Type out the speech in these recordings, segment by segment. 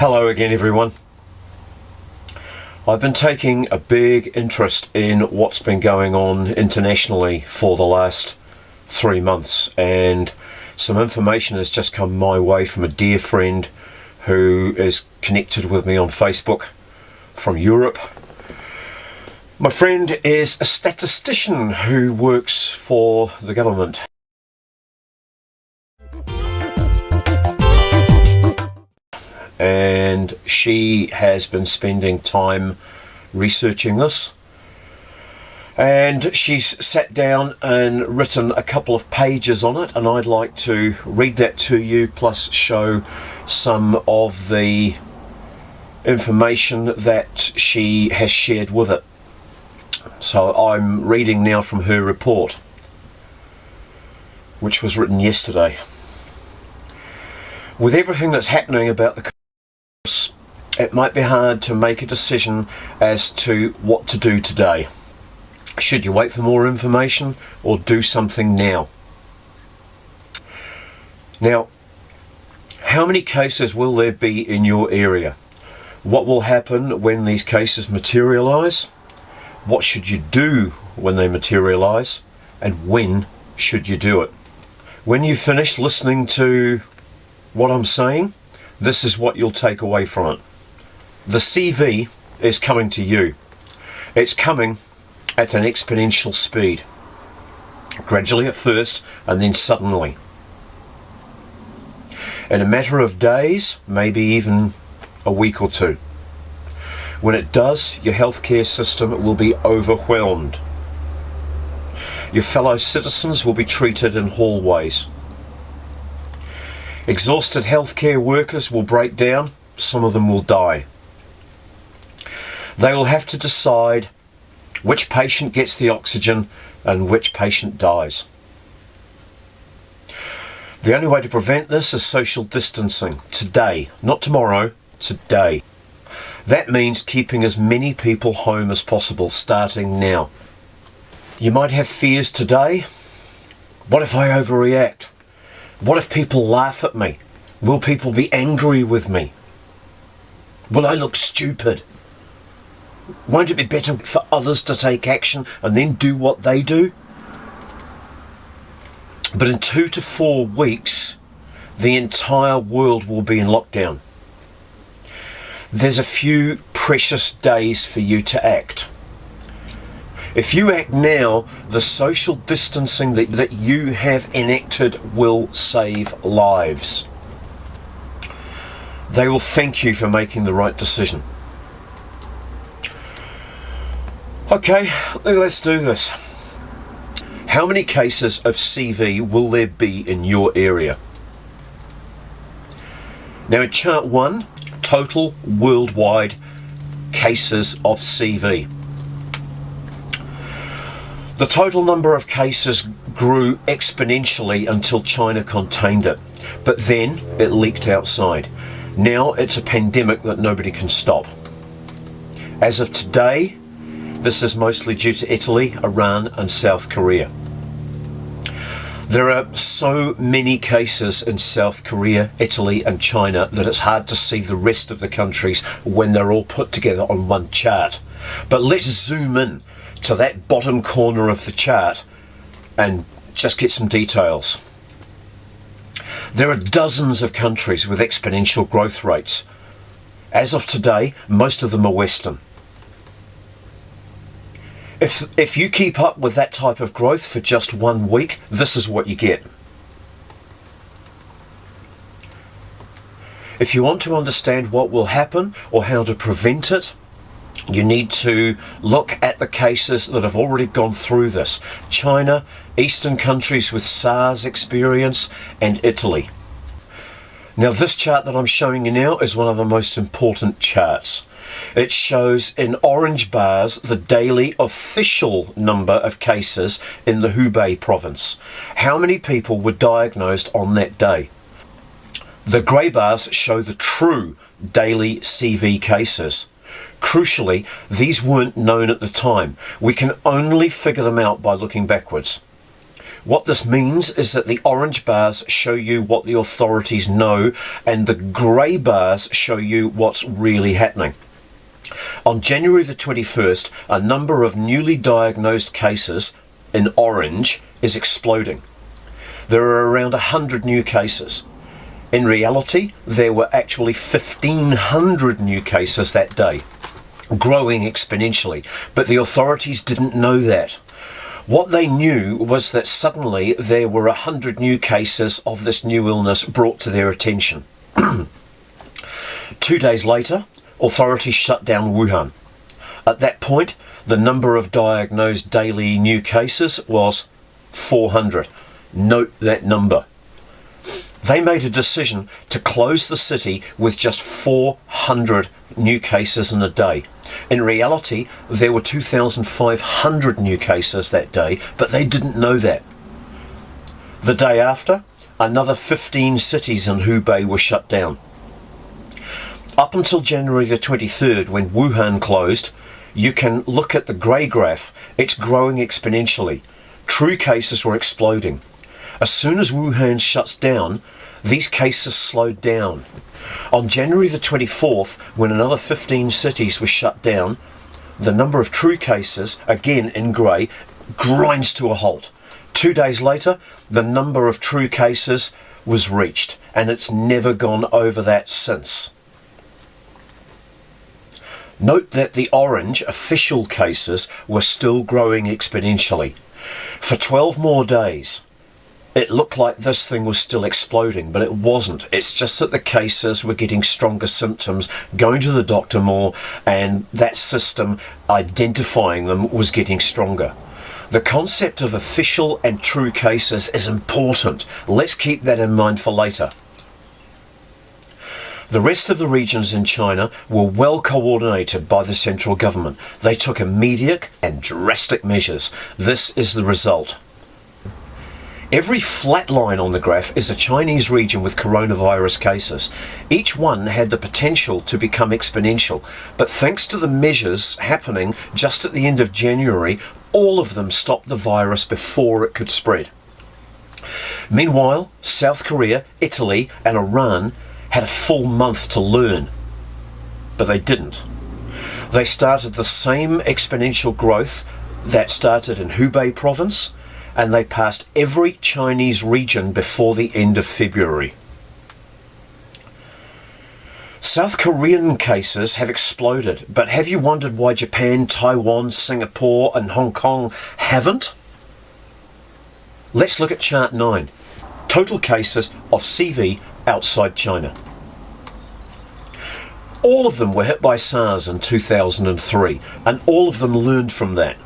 Hello again, everyone. I've been taking a big interest in what's been going on internationally for the last 3 months, and some information has just come my way from a dear friend who is connected with me on Facebook from Europe. My friend is a statistician who works for the government. And she has been spending time researching this, and she's sat down and written a couple of pages on it, and I'd like to read that to you, plus show some of the information that she has shared with it. So I'm reading now from her report, which was written yesterday. With everything that's happening about the coronavirus, it might be hard to make a decision as to what to do today. Should you wait for more information or do something now? Now, how many cases will there be in your area? What will happen when these cases materialise? What should you do when they materialise? And when should you do it? When you finish listening to what I'm saying, this is what you'll take away from it. The CV is coming to you. It's coming at an exponential speed. Gradually at first, and then suddenly. In a matter of days, maybe even a week or two. When it does, your healthcare system will be overwhelmed. Your fellow citizens will be treated in hallways. Exhausted healthcare workers will break down, some of them will die. They will have to decide which patient gets the oxygen and which patient dies. The only way to prevent this is social distancing, today, not tomorrow, today. That means keeping as many people home as possible, starting now. You might have fears today. What if I overreact? What if people laugh at me? Will people be angry with me? Will I look stupid? Won't it be better for others to take action and then do what they do? But in 2 to 4 weeks, the entire world will be in lockdown. There's a few precious days for you to act. If you act now, the social distancing that you have enacted will save lives. They will thank you for making the right decision. Okay, let's do this. How many cases of CV will there be in your area? Now in chart 1, total worldwide cases of CV. The total number of cases grew exponentially until China contained it, but then it leaked outside. Now it's a pandemic that nobody can stop. As of today, this is mostly due to Italy, Iran and South Korea. There are so many cases in South Korea, Italy and China that it's hard to see the rest of the countries when they're all put together on one chart. But let's zoom in to that bottom corner of the chart and just get some details. There are dozens of countries with exponential growth rates. As of today, most of them are Western. If you keep up with that type of growth for just 1 week, this is what you get. If you want to understand what will happen or how to prevent it, you need to look at the cases that have already gone through this. China, Eastern countries with SARS experience, and Italy. Now this chart that I'm showing you now is one of the most important charts. It shows in orange bars the daily official number of cases in the Hubei province. How many people were diagnosed on that day? The grey bars show the true daily CV cases. Crucially, these weren't known at the time. We can only figure them out by looking backwards. What this means is that the orange bars show you what the authorities know and the grey bars show you what's really happening. On January the 21st, a number of newly diagnosed cases in orange is exploding. There are around 100 new cases. In reality, there were actually 1,500 new cases that day, growing exponentially, but the authorities didn't know that. What they knew was that suddenly there were 100 new cases of this new illness brought to their attention. 2 days later, authorities shut down Wuhan. At that point, the number of diagnosed daily new cases was 400. Note that number. They made a decision to close the city with just 400 new cases in a day. In reality, there were 2,500 new cases that day, but they didn't know that. The day after, another 15 cities in Hubei were shut down. Up until January the 23rd, when Wuhan closed, you can look at the grey graph. It's growing exponentially. True cases were exploding. As soon as Wuhan shuts down, these cases slowed down. On January the 24th, when another 15 cities were shut down, the number of true cases, again in grey, grinds to a halt. 2 days later, the number of true cases was reached, and it's never gone over that since. Note that the orange official cases were still growing exponentially. For 12 more days, it looked like this thing was still exploding, but it wasn't. It's just that the cases were getting stronger symptoms, going to the doctor more, and that system identifying them was getting stronger. The concept of official and true cases is important. Let's keep that in mind for later. The rest of the regions in China were well coordinated by the central government. They took immediate and drastic measures. This is the result. Every flat line on the graph is a Chinese region with coronavirus cases. Each one had the potential to become exponential, but thanks to the measures happening just at the end of January, all of them stopped the virus before it could spread. Meanwhile, South Korea, Italy, and Iran had a full month to learn, but they didn't. They started the same exponential growth that started in Hubei province, and they passed every Chinese region before the end of February. South Korean cases have exploded, but have you wondered why Japan, Taiwan, Singapore and Hong Kong haven't? Let's look at chart 9. Total cases of CV outside China. All of them were hit by SARS in 2003, and all of them learned from that.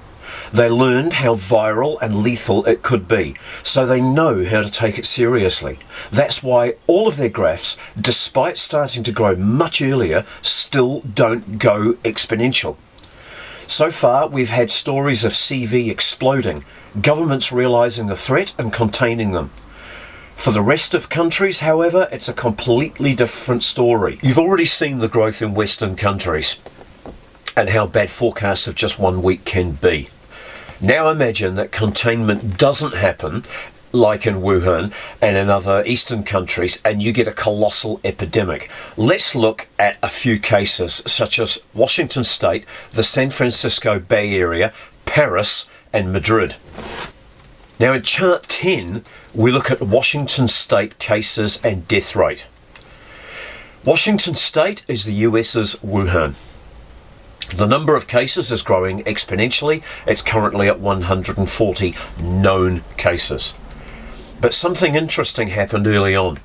They learned how viral and lethal it could be, so they know how to take it seriously. That's why all of their graphs, despite starting to grow much earlier, still don't go exponential. So far, we've had stories of CV exploding, governments realising the threat and containing them. For the rest of countries, however, it's a completely different story. You've already seen the growth in Western countries and how bad forecasts of just 1 week can be. Now imagine that containment doesn't happen, like in Wuhan and in other Eastern countries, and you get a colossal epidemic. Let's look at a few cases, such as Washington State, the San Francisco Bay Area, Paris, and Madrid. Now in chart 10, we look at Washington State cases and death rate. Washington State is the US's Wuhan. The number of cases is growing exponentially. It's currently at 140 known cases. But something interesting happened early on.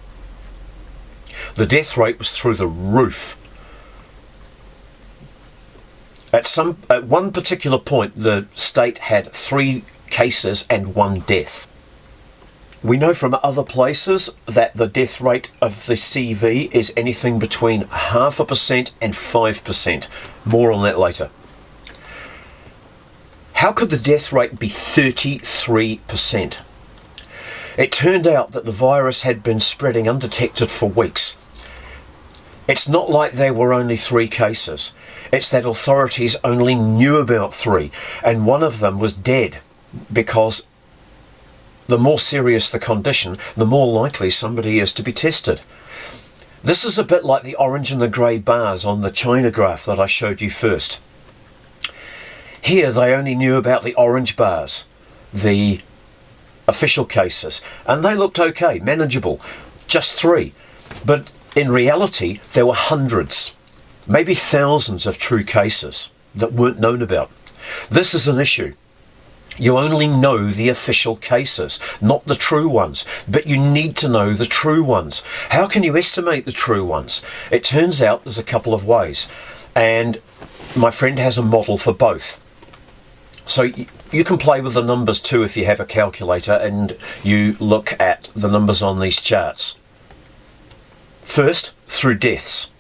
The death rate was through the roof. At one particular point, the state had 3 cases and 1 death. We know from other places that the death rate of the CV is anything between 0.5% and 5%. More on that later. How could the death rate be 33%? It turned out that the virus had been spreading undetected for weeks. It's not like there were only 3 cases. It's that authorities only knew about 3, and one of them was dead because the more serious the condition, the more likely somebody is to be tested. This is a bit like the orange and the grey bars on the China graph that I showed you first. Here they only knew about the orange bars, the official cases, and they looked okay, manageable, just 3. But in reality, there were hundreds, maybe thousands of true cases that weren't known about. This is an issue. You only know the official cases, not the true ones, but you need to know the true ones. How can you estimate the true ones? It turns out there's a couple of ways, and my friend has a model for both. So you can play with the numbers too if you have a calculator and you look at the numbers on these charts. First, through deaths.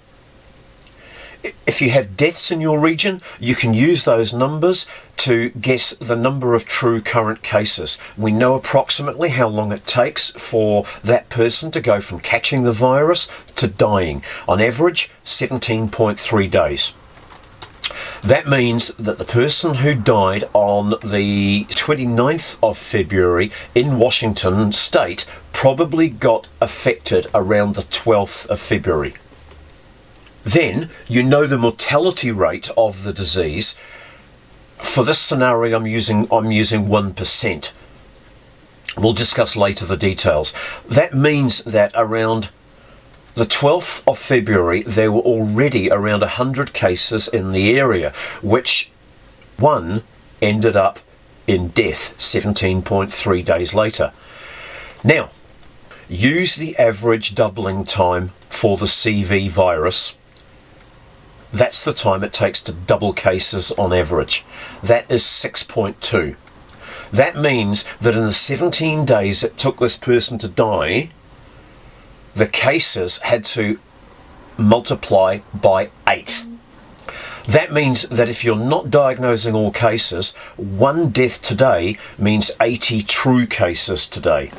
If you have deaths in your region, you can use those numbers to guess the number of true current cases. We know approximately how long it takes for that person to go from catching the virus to dying. On average, 17.3 days. That means that the person who died on the 29th of February in Washington state probably got affected around the 12th of February. Then you know the mortality rate of the disease. For this scenario, I'm using 1%. We'll discuss later the details. That means that around the 12th of February, there were already around 100 cases in the area, which one ended up in death 17.3 days later. Now, use the average doubling time for the CV virus. That's the time it takes to double cases on average. That is 6.2. That means that in the 17 days it took this person to die, the cases had to multiply by 8. That means that if you're not diagnosing all cases, 1 death today means 80 true cases today.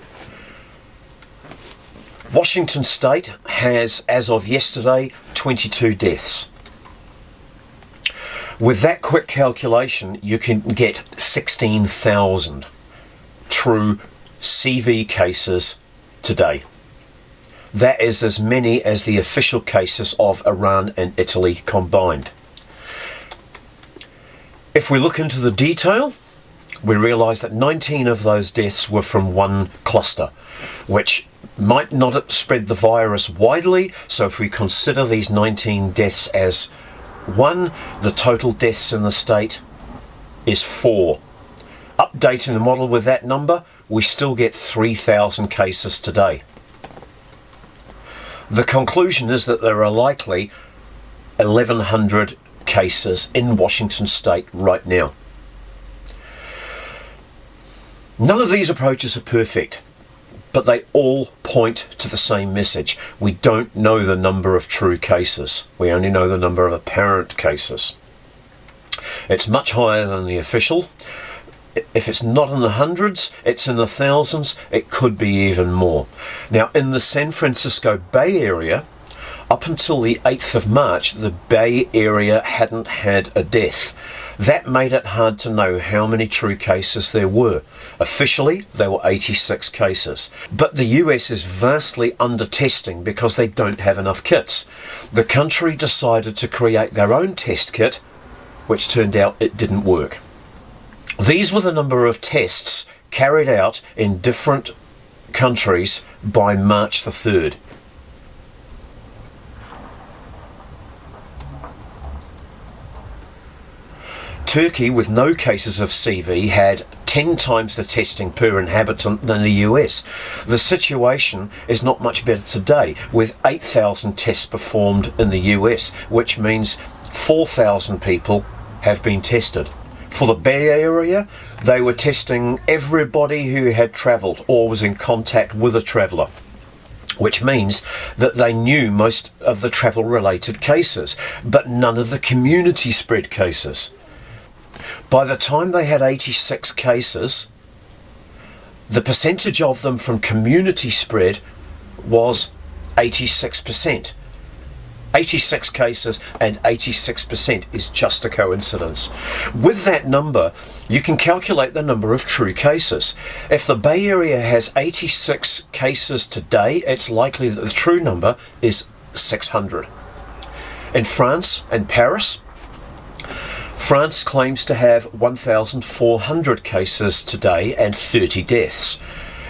Washington State has, as of yesterday, 22 deaths. With that quick calculation, you can get 16,000 true CV cases today. That is as many as the official cases of Iran and Italy combined. If we look into the detail, we realise that 19 of those deaths were from one cluster, which might not have spread the virus widely. So if we consider these 19 deaths as one, the total deaths in the state is 4. Updating the model with that number, we still get 3,000 cases today. The conclusion is that there are likely 1,100 cases in Washington state right now. None of these approaches are perfect, but they all point to the same message. We don't know the number of true cases. We only know the number of apparent cases. It's much higher than the official. If it's not in the hundreds, it's in the thousands. It could be even more. Now, in the San Francisco Bay Area, up until the 8th of March, the Bay Area hadn't had a death. That made it hard to know how many true cases there were. Officially, there were 86 cases. But the US is vastly under-testing because they don't have enough kits. The country decided to create their own test kit, which turned out it didn't work. These were the number of tests carried out in different countries by March the 3rd. Turkey, with no cases of CV, had 10 times the testing per inhabitant than the US. The situation is not much better today, with 8,000 tests performed in the US, which means 4,000 people have been tested. For the Bay Area, they were testing everybody who had travelled or was in contact with a traveller, which means that they knew most of the travel-related cases, but none of the community spread cases. By the time they had 86 cases, the percentage of them from community spread was 86%. 86 cases and 86% is just a coincidence. With that number, you can calculate the number of true cases. If the Bay Area has 86 cases today, it's likely that the true number is 600. In France and Paris, France claims to have 1,400 cases today and 30 deaths.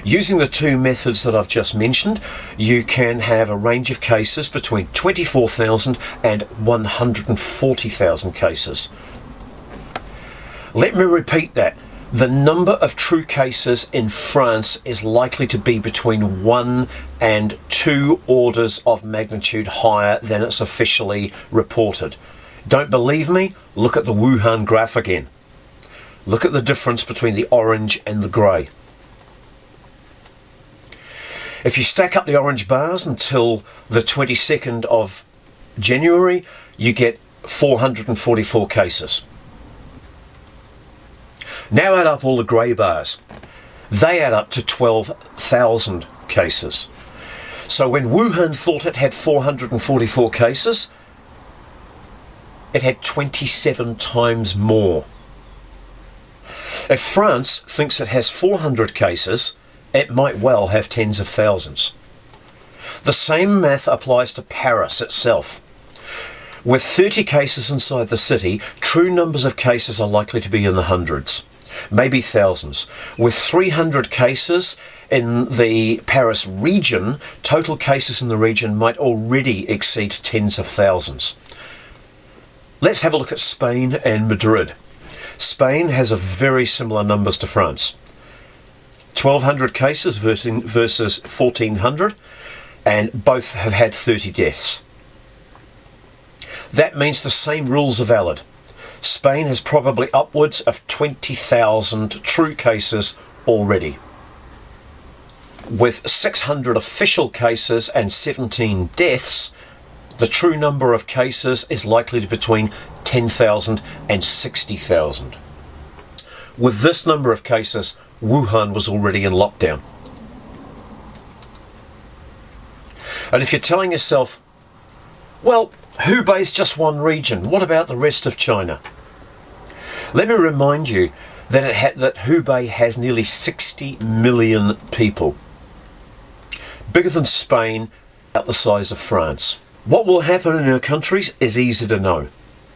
Using the two methods that I've just mentioned, you can have a range of cases between 24,000 and 140,000 cases. Let me repeat that. The number of true cases in France is likely to be between 1 and 2 orders of magnitude higher than it's officially reported. Don't believe me? Look at the Wuhan graph again. Look at the difference between the orange and the grey. If you stack up the orange bars until the 22nd of January, you get 444 cases. Now add up all the grey bars. They add up to 12,000 cases. So when Wuhan thought it had 444 cases, it had 27 times more. If France thinks it has 400 cases, it might well have tens of thousands. The same math applies to Paris itself. With 30 cases inside the city, true numbers of cases are likely to be in the hundreds, maybe thousands. With 300 cases in the Paris region, total cases in the region might already exceed tens of thousands. Let's have a look at Spain and Madrid. Spain has a very similar numbers to France. 1,200 cases versus 1,400, and both have had 30 deaths. That means the same rules are valid. Spain has probably upwards of 20,000 true cases already. With 600 official cases and 17 deaths, the true number of cases is likely to be between 10,000 and 60,000. With this number of cases, Wuhan was already in lockdown. And if you're telling yourself, well, Hubei's just one region, what about the rest of China? Let me remind you that Hubei has nearly 60 million people. Bigger than Spain, about the size of France. What will happen in our countries is easy to know,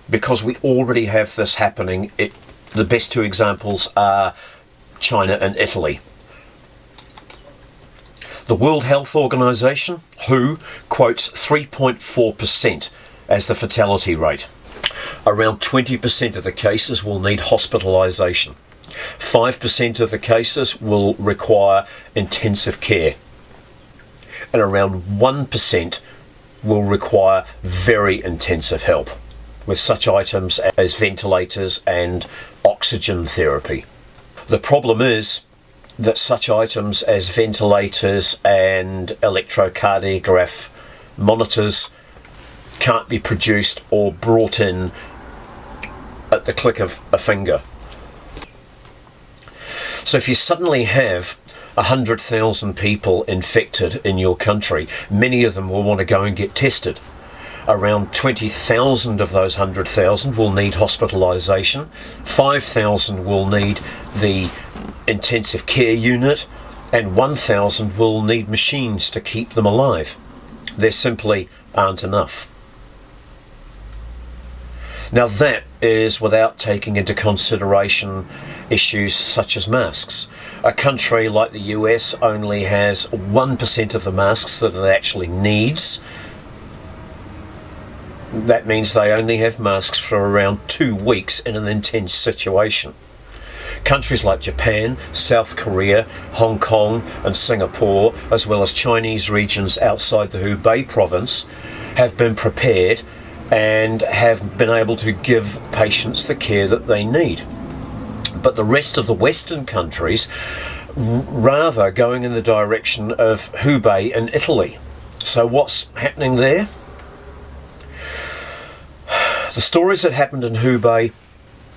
because we already have this happening. The best two examples are China and Italy. The World Health Organization, WHO, quotes 3.4% as the fatality rate. Around 20% of the cases will need hospitalization. 5% of the cases will require intensive care. And around 1% will require very intensive help, with such items as ventilators and oxygen therapy. The problem is that such items as ventilators and electrocardiograph monitors can't be produced or brought in at the click of a finger. So if you suddenly have 100,000 people infected in your country, many of them will want to go and get tested. Around 20,000 of those 100,000 will need hospitalisation, 5,000 will need the intensive care unit, and 1,000 will need machines to keep them alive. There simply aren't enough. Now that is without taking into consideration issues such as masks. A country like the US only has 1% of the masks that it actually needs. That means they only have masks for around 2 weeks in an intense situation. Countries like Japan, South Korea, Hong Kong and Singapore, as well as Chinese regions outside the Hubei province, have been prepared and have been able to give patients the care that they need. But the rest of the Western countries rather going in the direction of Hubei in Italy. So what's happening there? The stories that happened in Hubei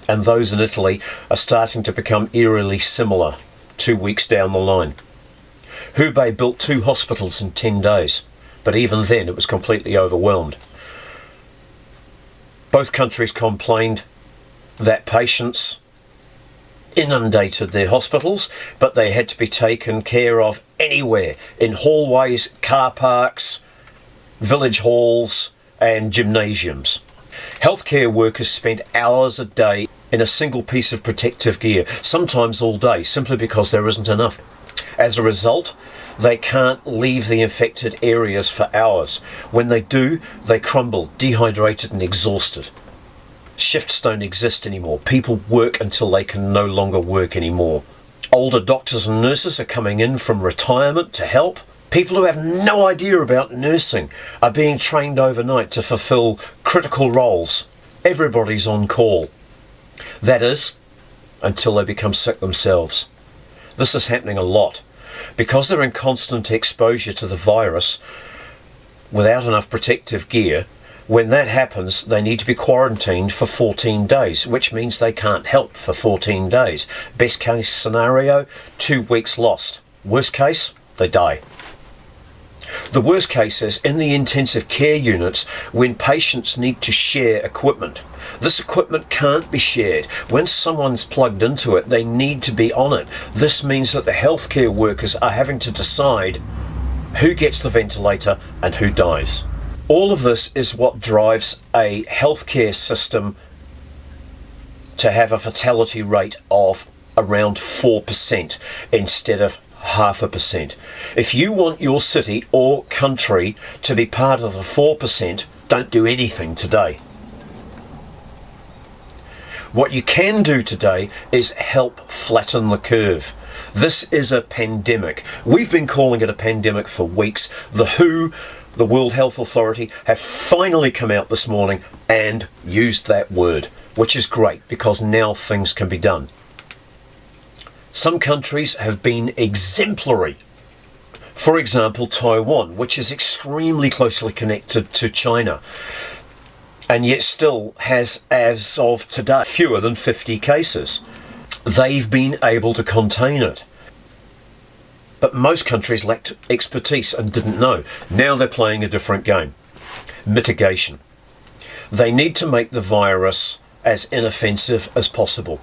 and those in Italy are starting to become eerily similar 2 weeks down the line. Hubei built 2 hospitals in 10 days, but even then it was completely overwhelmed. Both countries complained that patients inundated their hospitals, but they had to be taken care of anywhere, in hallways, car parks, village halls and gymnasiums. Healthcare workers spent hours a day in a single piece of protective gear, sometimes all day, simply because there isn't enough. As a result, they can't leave the infected areas for hours. When they do, they crumble, dehydrated and exhausted. Shifts don't exist anymore. People work until they can no longer work anymore. Older doctors and nurses are coming in from retirement to help. People who have no idea about nursing are being trained overnight to fulfill critical roles. Everybody's on call. That is, until they become sick themselves. This is happening a lot. Because they're in constant exposure to the virus without enough protective gear, when that happens, they need to be quarantined for 14 days, which means they can't help for 14 days. Best case scenario, 2 weeks lost. Worst case, they die. The worst case is in the intensive care units when patients need to share equipment. This equipment can't be shared. When someone's plugged into it, they need to be on it. This means that the healthcare workers are having to decide who gets the ventilator and who dies. All of this is what drives a healthcare system to have a fatality rate of around 4% instead of 0.5%. If you want your city or country to be part of the 4%, don't do anything today. What you can do today is help flatten the curve. This is a pandemic. We've been calling it a pandemic for weeks. The WHO, the World Health Authority, have finally come out this morning and used that word, which is great because now things can be done. Some countries have been exemplary. For example, Taiwan, which is extremely closely connected to China, and yet still has, as of today, fewer than 50 cases. They've been able to contain it. But most countries lacked expertise and didn't know. Now they're playing a different game. Mitigation. They need to make the virus as inoffensive as possible.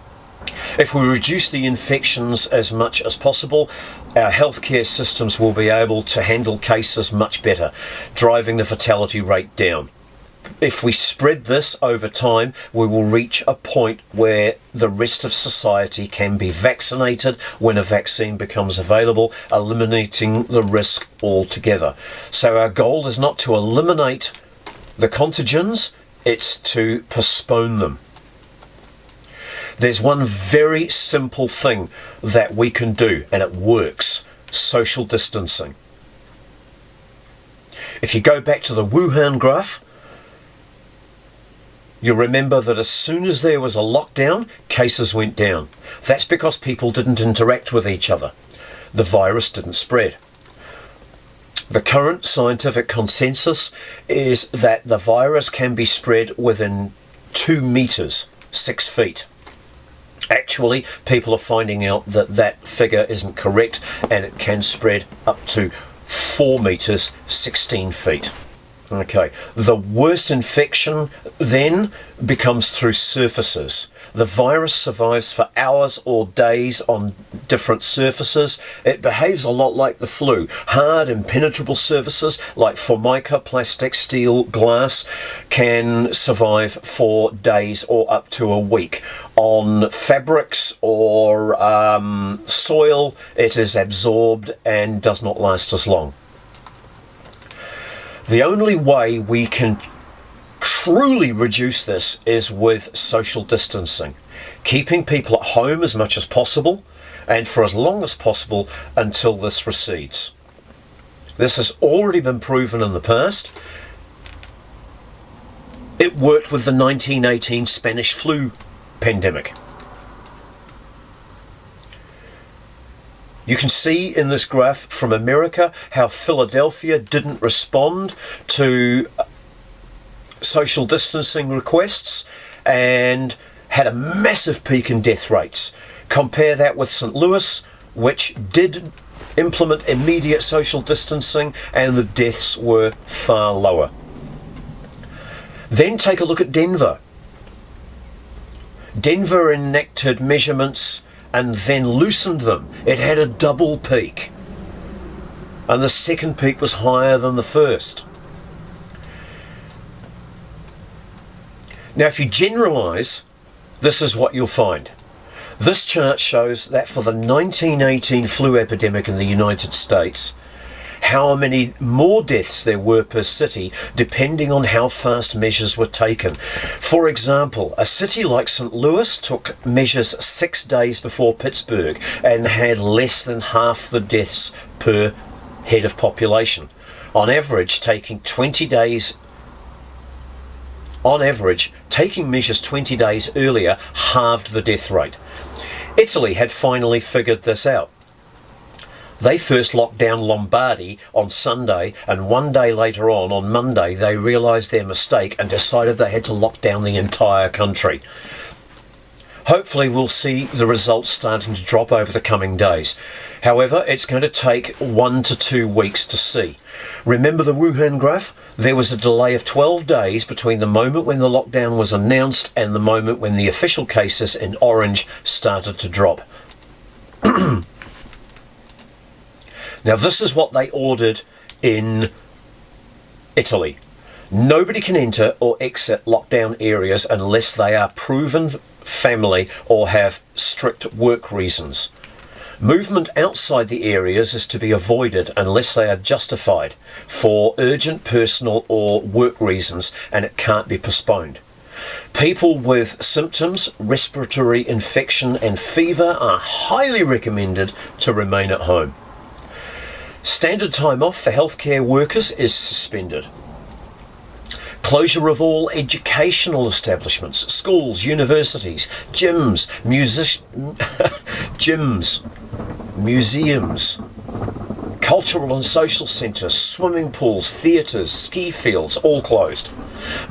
If we reduce the infections as much as possible, our healthcare systems will be able to handle cases much better, driving the fatality rate down. If we spread this over time, we will reach a point where the rest of society can be vaccinated when a vaccine becomes available, eliminating the risk altogether. So our goal is not to eliminate the contagions, it's to postpone them. There's one very simple thing that we can do, and it works: social distancing. If you go back to the Wuhan graph, you'll remember that as soon as there was a lockdown, cases went down. That's because people didn't interact with each other. The virus didn't spread. The current scientific consensus is that the virus can be spread within 2 meters, 6 feet. Actually, people are finding out that that figure isn't correct, and it can spread up to 4 meters, 16 feet. Okay, the worst infection then becomes through surfaces. The virus survives for hours or days on different surfaces. It behaves a lot like the flu. Hard, impenetrable surfaces like formica, plastic, steel, glass can survive for days or up to a week. On fabrics or soil, it is absorbed and does not last as long. The only way we can truly reduce this is with social distancing, keeping people at home as much as possible and for as long as possible until this recedes. This has already been proven in the past. It worked with the 1918 Spanish flu pandemic. You can see in this graph from America how Philadelphia didn't respond to social distancing requests and had a massive peak in death rates. Compare that with St. Louis, which did implement immediate social distancing, and the deaths were far lower. Then take a look at Denver. Denver enacted measurements and then loosened them. It had a double peak, and the second peak was higher than the first. Now, if you generalize, this is what you'll find. This chart shows that for the 1918 flu epidemic in the United States, how many more deaths there were per city, depending on how fast measures were taken. For example, a city like St. Louis took measures 6 days before Pittsburgh and had less than half the deaths per head of population. On average, taking measures 20 days earlier halved the death rate. Italy had finally figured this out. They first locked down Lombardy on Sunday, and 1 day later on Monday, they realised their mistake and decided they had to lock down the entire country. Hopefully we'll see the results starting to drop over the coming days. However, it's going to take 1 to 2 weeks to see. Remember the Wuhan graph? There was a delay of 12 days between the moment when the lockdown was announced and the moment when the official cases in orange started to drop. Now, this is what they ordered in Italy. Nobody can enter or exit lockdown areas unless they are proven family or have strict work reasons. Movement outside the areas is to be avoided unless they are justified for urgent personal or work reasons, and it can't be postponed. People with symptoms, respiratory infection and fever are highly recommended to remain at home. Standard time off for healthcare workers is suspended. Closure of all educational establishments, schools, universities, gyms, museums, cultural and social centres, swimming pools, theatres, ski fields, all closed.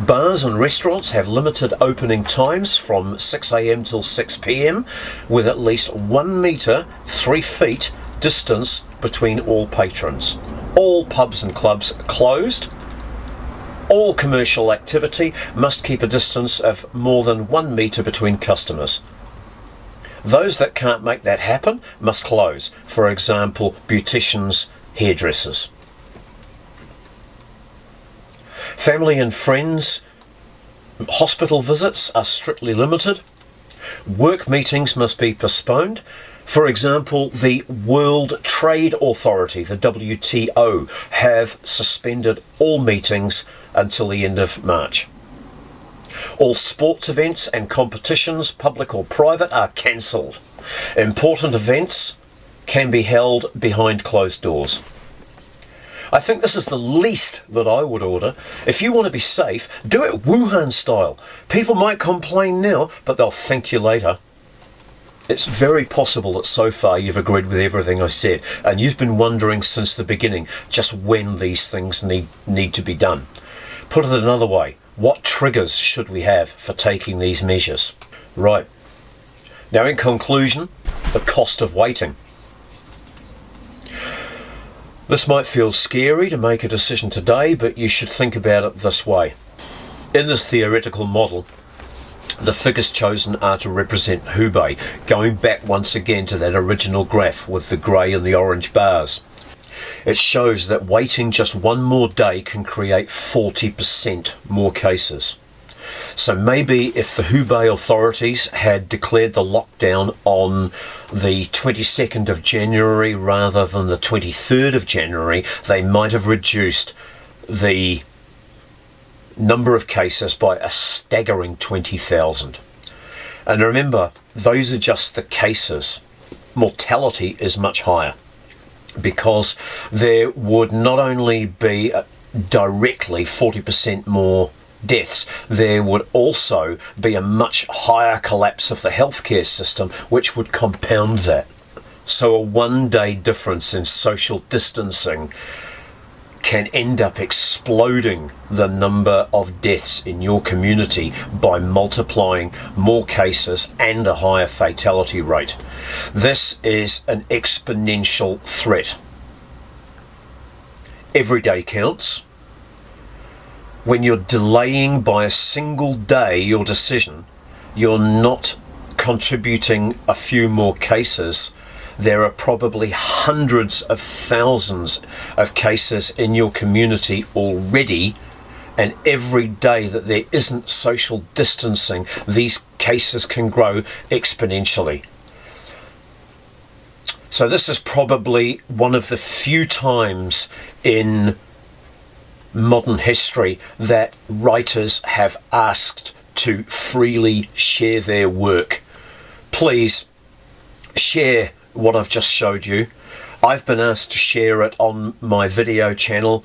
Bars and restaurants have limited opening times from 6 a.m. till 6 p.m. with at least 1 metre, 3 feet distance between all patrons. All pubs and clubs closed. All commercial activity must keep a distance of more than 1 metre between customers. Those that can't make that happen must close. For example, beauticians, hairdressers. Family and friends, hospital visits are strictly limited. Work meetings must be postponed. For example, the World Trade Authority, the WTO, have suspended all meetings until the end of March. All sports events and competitions, public or private, are cancelled. Important events can be held behind closed doors. I think this is the least that I would order. If you want to be safe, do it Wuhan style. People might complain now, but they'll thank you later. It's very possible that so far you've agreed with everything I said, and you've been wondering since the beginning just when these things need to be done. Put it another way, what triggers should we have for taking these measures? Right. Now, in conclusion, the cost of waiting. This might feel scary to make a decision today, but you should think about it this way. In this theoretical model, the figures chosen are to represent Hubei, going back once again to that original graph with the grey and the orange bars. It shows that waiting just one more day can create 40% more cases. So maybe if the Hubei authorities had declared the lockdown on the 22nd of January rather than the 23rd of January, they might have reduced the number of cases by a staggering 20,000. And remember, those are just the cases. Mortality is much higher because there would not only be directly 40% more deaths, there would also be a much higher collapse of the healthcare system, which would compound that. So a 1 day difference in social distancing can end up exploding the number of deaths in your community by multiplying more cases and a higher fatality rate. This is an exponential threat. Every day counts. When you're delaying by a single day your decision, you're not contributing a few more cases. There are probably hundreds of thousands of cases in your community already, and every day that there isn't social distancing, these cases can grow exponentially. So this is probably one of the few times in modern history that writers have asked to freely share their work. Please share what I've just showed you. I've been asked to share it on my video channel.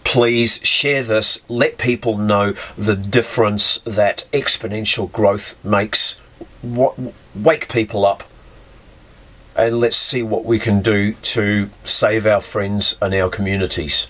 Please share this. Let people know the difference that exponential growth makes. Wake people up. And let's see what we can do to save our friends and our communities.